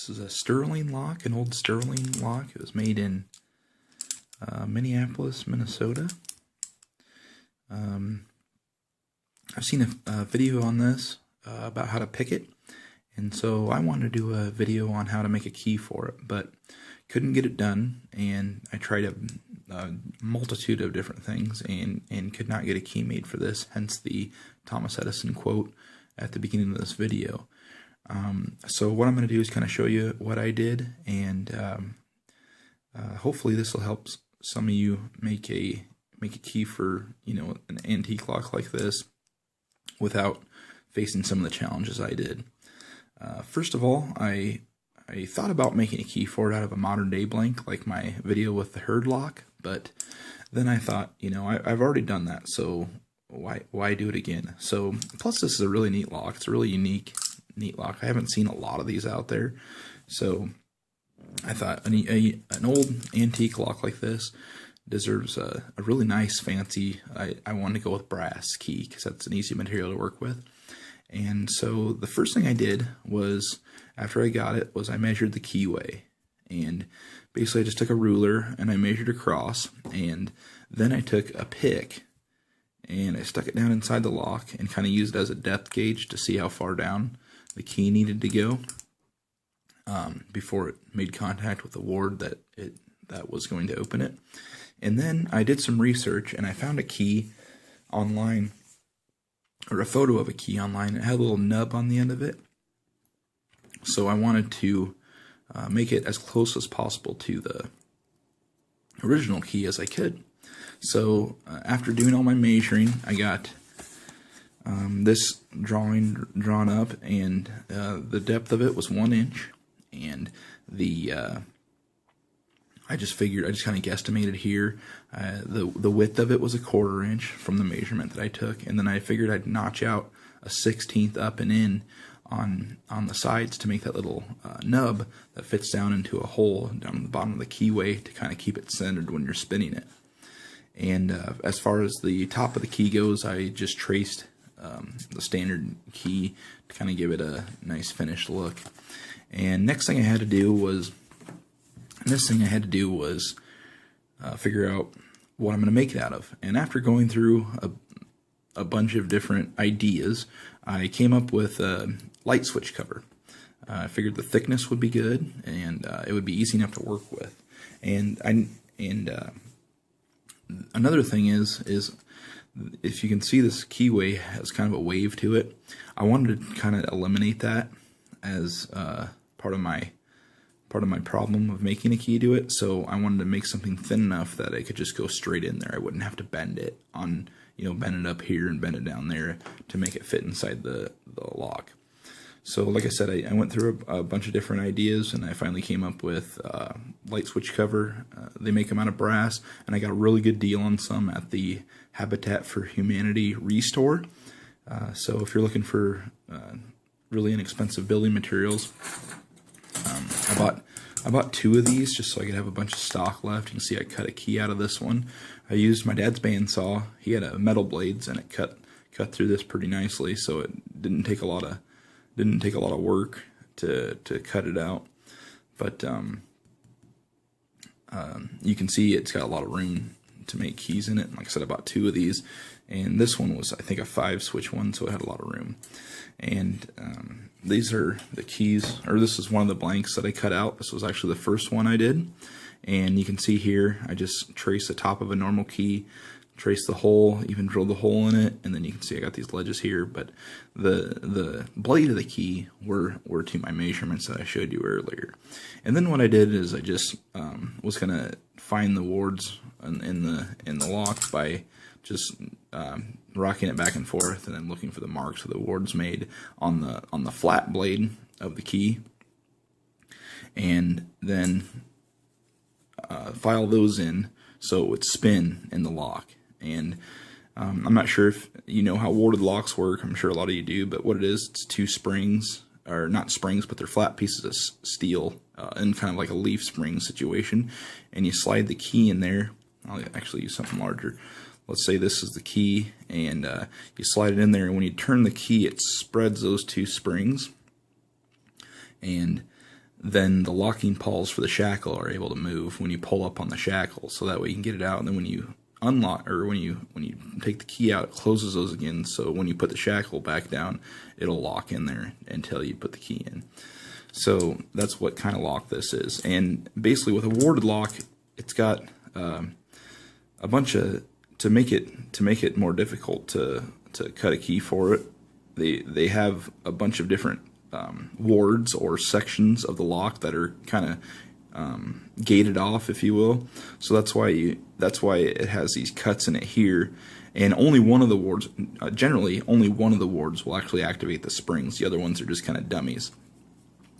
This is a Sterling lock, an old Sterling lock. It was made in Minneapolis, Minnesota. I've seen a video on this about how to pick it, and so I wanted to do a video on how to make a key for it, but couldn't get it done, and I tried a multitude of different things and could not get a key made for this, hence the Thomas Edison quote at the beginning of this video. So what I'm going to do is kind of show you what I did, and hopefully this will help some of you make a key for, you know, an antique lock like this without facing some of the challenges I did. First of all, I thought about making a key for it out of a modern day blank, like my video with the herd lock, but then I thought, you know, I've already done that, so why do it again? So plus this is a really neat lock. It's a really neat lock. I haven't seen a lot of these out there, so I thought an old antique lock like this deserves a really nice, fancy, I wanted to go with brass key because that's an easy material to work with. And so the first thing I did was, after I got it, was I measured the keyway. And basically I just took a ruler and I measured across, and then I took a pick and I stuck it down inside the lock and kind of used it as a depth gauge to see how far down the key needed to go before it made contact with the ward that was going to open it. And then I did some research and I found a key online, or a photo of a key online. It had a little nub on the end of it. So I wanted to make it as close as possible to the original key as I could. So after doing all my measuring, I got this drawing drawn up, and the depth of it was 1 inch, and the I just kind of guesstimated here. The width of it was 1/4 inch from the measurement that I took, and then I figured I'd notch out a 1/16 up and in on the sides to make that little nub that fits down into a hole down at the bottom of the keyway to kind of keep it centered when you're spinning it. And as far as the top of the key goes, I just traced the standard key to kind of give it a nice finished look. And next thing I had to do was figure out what I'm going to make it out of. And after going through a bunch of different ideas, I came up with a light switch cover. I figured the thickness would be good, and it would be easy enough to work with. And another thing is if you can see, this keyway has kind of a wave to it. I wanted to kind of eliminate that as part of my problem of making a key to it. So I wanted to make something thin enough that I could just go straight in there. I wouldn't have to bend it on, you know, bend it up here and bend it down there to make it fit inside the lock. So like I said, I went through a bunch of different ideas, and I finally came up with light switch cover. They make them out of brass, and I got a really good deal on some at the Habitat for Humanity Restore. So if you're looking for really inexpensive building materials, I bought 2 of these just so I could have a bunch of stock left. You can see I cut a key out of this one. I used my dad's bandsaw. He had a metal blades, and it cut through this pretty nicely, so it didn't take a lot of work to cut it out. But you can see it's got a lot of room to make keys in it. And like I said, I bought 2 of these, and this one was, I think, a 5-switch one, so it had a lot of room. And these are the keys, or this is one of the blanks that I cut out. This was actually the first one I did, and you can see here I just traced the top of a normal key, traced the hole, even drilled the hole in it, and then you can see I got these ledges here. But the blade of the key were to my measurements that I showed you earlier. And then what I did is I just was gonna find the wards in the lock by just rocking it back and forth, and then looking for the marks of the wards made on the flat blade of the key, and then file those in so it would spin in the lock. And I'm not sure if you know how warded locks work. I'm sure a lot of you do, but what it is, it's 2 springs, or not springs, but they're flat pieces of steel in kind of like a leaf spring situation, and you slide the key in there. I'll actually use something larger. Let's say this is the key, and you slide it in there, and when you turn the key, it spreads those 2 springs, and then the locking pawls for the shackle are able to move when you pull up on the shackle, so that way you can get it out. And then when you unlock, or when you take the key out, it closes those again. So when you put the shackle back down, it'll lock in there until you put the key in. So that's what kind of lock this is. And basically, with a warded lock, it's got a bunch of, to make it more difficult to cut a key for it. They have a bunch of different wards or sections of the lock that are kind of gated off, if you will. So that's why it has these cuts in it here. And only one of the wards, generally only one of the wards will actually activate the springs. The other ones are just kind of dummies.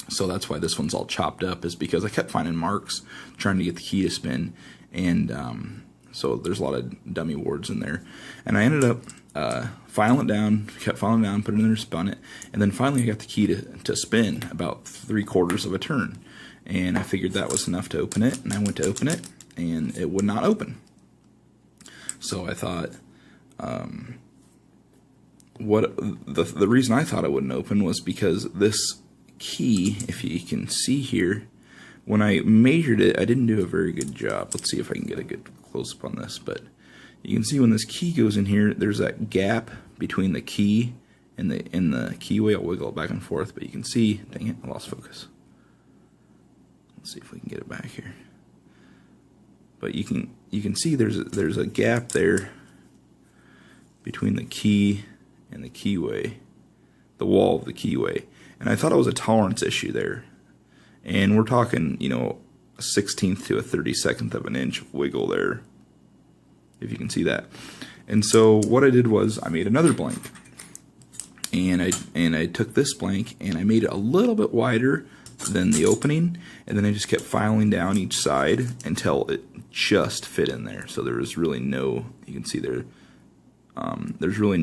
So that's why this one's all chopped up, is because I kept finding marks trying to get the key to spin. And so there's a lot of dummy wards in there. And I ended up filing it down, kept filing it down, put it in there, spun it. And then finally I got the key to spin about 3/4 of a turn. And I figured that was enough to open it. And I went to open it, and it would not open. So I thought, the reason I thought it wouldn't open was because this key, if you can see here, when I measured it, I didn't do a very good job. Let's see if I can get a good close-up on this. But you can see when this key goes in here, there's that gap between the key and the keyway. I'll wiggle it back and forth, but you can see, dang it, I lost focus. Let's see if we can get it back here. But you can see there's a gap there between the key and the keyway, the wall of the keyway. And I thought it was a tolerance issue there. And we're talking, you know, a 1/16th to a 32nd of an inch of wiggle there, if you can see that. And so what I did was I made another blank. And I took this blank and I made it a little bit wider than the opening, and then I just kept filing down each side until it just fit in there. So there was really no, you can see there, there's really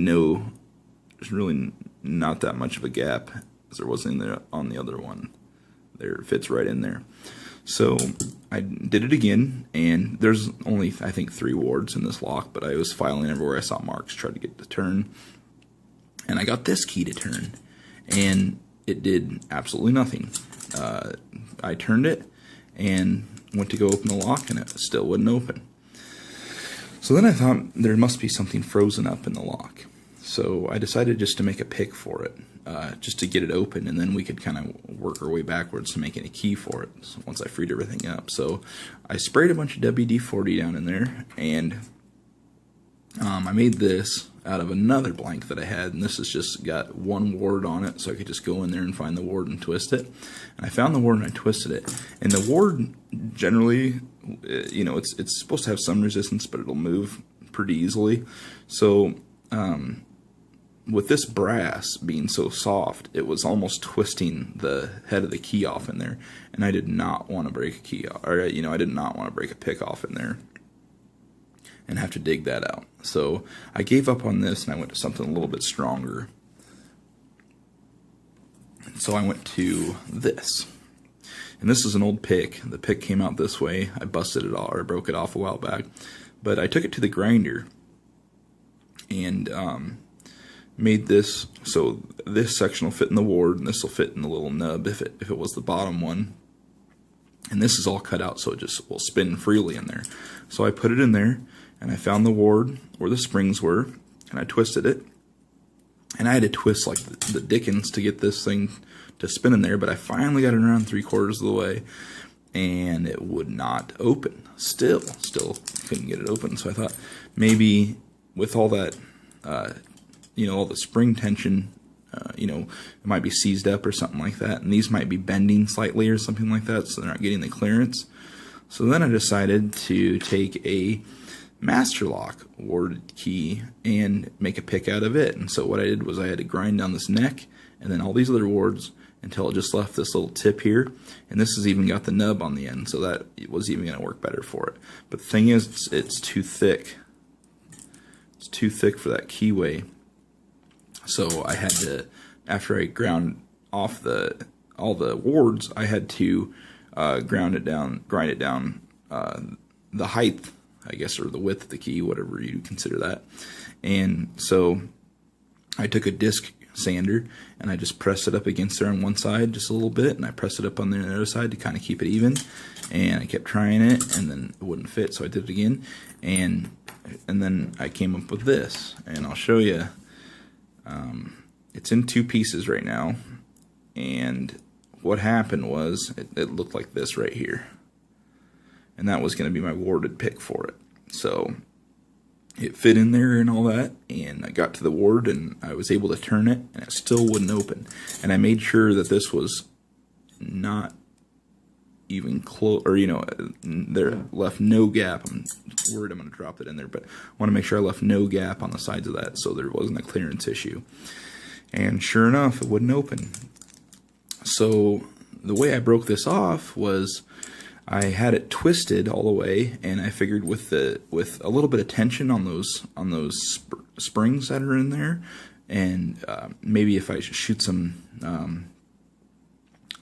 not that much of a gap as there was in there on the other one. There, it fits right in there. So I did it again, and there's only, I think, 3 wards in this lock, but I was filing everywhere I saw marks, tried to get it to turn. And I got this key to turn, and it did absolutely nothing. I turned it and went to go open the lock, and it still wouldn't open. So then I thought there must be something frozen up in the lock. So I decided just to make a pick for it, just to get it open, and then we could kind of work our way backwards to making a key for it once I freed everything up. So I sprayed a bunch of WD-40 down in there, and I made this out of another blank that I had, and this has just got 1 ward on it, so I could just go in there and find the ward and twist it. And I found the ward and I twisted it. And the ward, generally, you know, it's supposed to have some resistance, but it'll move pretty easily. So with this brass being so soft, it was almost twisting the head of the key off in there, and I did not want to break a key, or you know, I did not want to break a pick off in there and have to dig that out. So I gave up on this and I went to something a little bit stronger. So I went to this. And this is an old pick. The pick came out this way. I busted it off, or broke it off a while back. But I took it to the grinder and made this, so this section will fit in the ward and this will fit in the little nub if it was the bottom one. And this is all cut out so it just will spin freely in there. So I put it in there, and I found the ward where the springs were, and I twisted it. And I had to twist like the dickens to get this thing to spin in there, but I finally got it around 3/4 of the way, and it would not open. Still couldn't get it open. So I thought maybe with all that, you know, all the spring tension, you know, it might be seized up or something like that, and these might be bending slightly or something like that, so they're not getting the clearance. So then I decided to take a master lock warded key and make a pick out of it. And so what I did was I had to grind down this neck and then all these other wards until it just left this little tip here, and this has even got the nub on the end, so that it was even going to work better for it. But the thing is, it's too thick. It's too thick for that keyway. So I had to, after I ground off all the wards, I had to grind it down, the height, I guess, or the width of the key, whatever you consider that. And so I took a disc sander, and I just pressed it up against there on one side just a little bit, and I pressed it up on the other side to kind of keep it even, and I kept trying it, and then it wouldn't fit, so I did it again, and then I came up with this, and I'll show you. It's in 2 pieces right now, and what happened was it looked like this right here, and that was going to be my warded pick for it. So it fit in there and all that, and I got to the ward and I was able to turn it, and it still wouldn't open. And I made sure that this was not even close, or there left no gap. I'm worried I'm going to drop it in there, but I want to make sure I left no gap on the sides of that so there wasn't a clearance issue. And sure enough, it wouldn't open. So the way I broke this off was I had it twisted all the way, and I figured with a little bit of tension on those springs that are in there, and maybe if I shoot some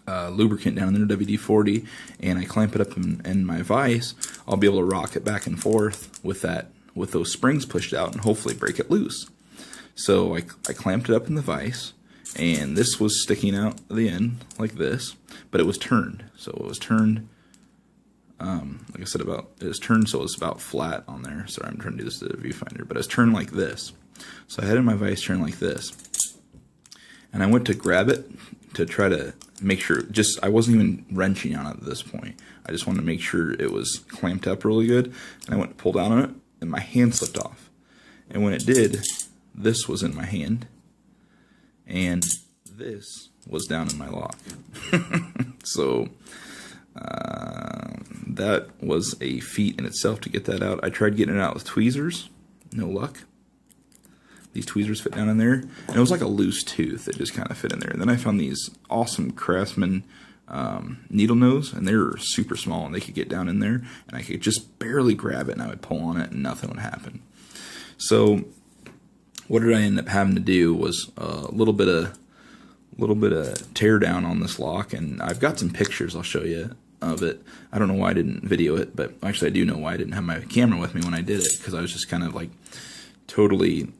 lubricant down in there, WD-40, and I clamp it up in my vise, I'll be able to rock it back and forth with those springs pushed out and hopefully break it loose. So I clamped it up in the vise, and this was sticking out the end like this, but it was turned. So it was turned, like I said, it was turned so it was about flat on there. Sorry, I'm trying to do this to the viewfinder, but it was turned like this. So I had it in my vise turned like this, and I went to grab it to try to make sure, I wasn't even wrenching on it at this point. I just wanted to make sure it was clamped up really good, and I went to pull down on it, and my hand slipped off. And when it did, this was in my hand, and this was down in my lock. So that was a feat in itself to get that out. I tried getting it out with tweezers, no luck. These tweezers fit down in there, and it was like a loose tooth that just kind of fit in there. And then I found these awesome Craftsman needle nose, and they were super small, and they could get down in there, and I could just barely grab it, and I would pull on it, and nothing would happen. So what did I end up having to do was a little bit of tear down on this lock, and I've got some pictures I'll show you of it. I don't know why I didn't video it, but actually I do know why I didn't have my camera with me when I did it, because I was just kind of like totally,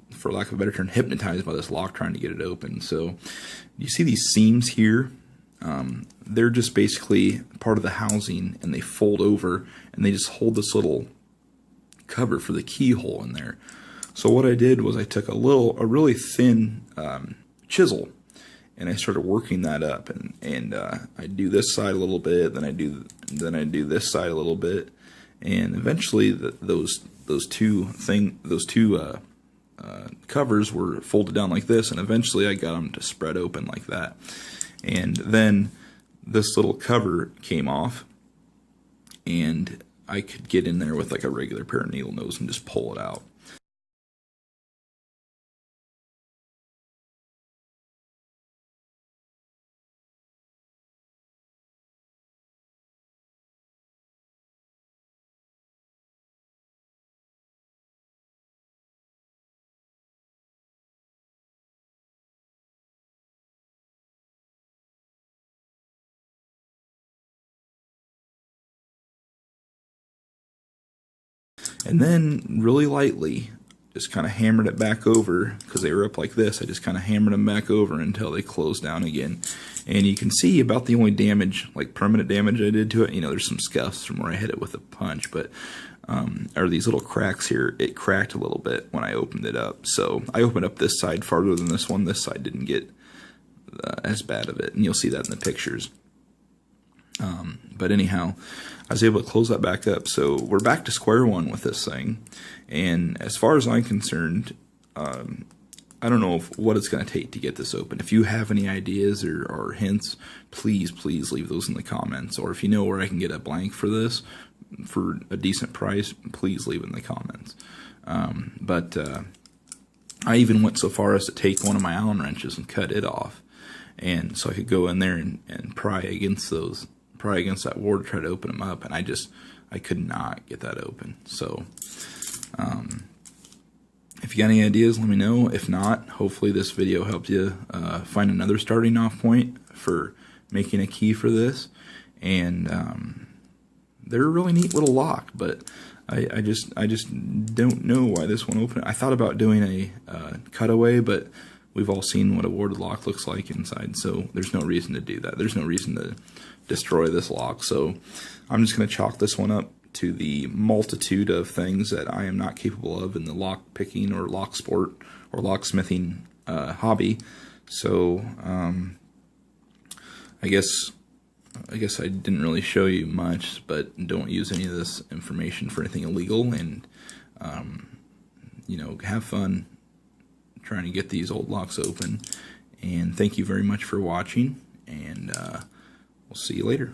for lack of a better term, hypnotized by this lock trying to get it open. So you see these seams here, they're just basically part of the housing, and they fold over and they just hold this little cover for the keyhole in there. So what I did was I took a really thin chisel, and I started working that up, and I do this side a little bit, then I do this side a little bit, and eventually those two covers were folded down like this, and eventually I got them to spread open like that. And then this little cover came off, and I could get in there with like a regular pair of needle nose and just pull it out. And then really lightly just kind of hammered it back over, because they were up like this. I just kind of hammered them back over until they closed down again. And you can see about the only damage, like permanent damage I did to it, there's some scuffs from where I hit it with a punch, but are these little cracks here. It cracked a little bit when I opened it up. So I opened up this side farther than this one. This side didn't get as bad of it, and you'll see that in the pictures. But anyhow, I was able to close that back up. So we're back to square one with this thing. And as far as I'm concerned, I don't know what it's going to take to get this open. If you have any ideas or hints, please leave those in the comments. Or if you know where I can get a blank for this for a decent price, please leave it in the comments. But I even went so far as to take one of my Allen wrenches and cut it off. And so I could go in there and pry against that ward to try to open them up, and I could not get that open. So if you got any ideas, let me know. If not, hopefully this video helped you find another starting off point for making a key for this. And they're a really neat little lock, but I just don't know why this one opened. I thought about doing a cutaway, but we've all seen what a warded lock looks like inside, so there's no reason to do that. There's no reason to destroy this lock. So I'm just going to chalk this one up to the multitude of things that I am not capable of in the lock picking or lock sport or locksmithing hobby. So I guess I didn't really show you much, but don't use any of this information for anything illegal, and you know, have fun trying to get these old locks open. And thank you very much for watching, and we'll see you later.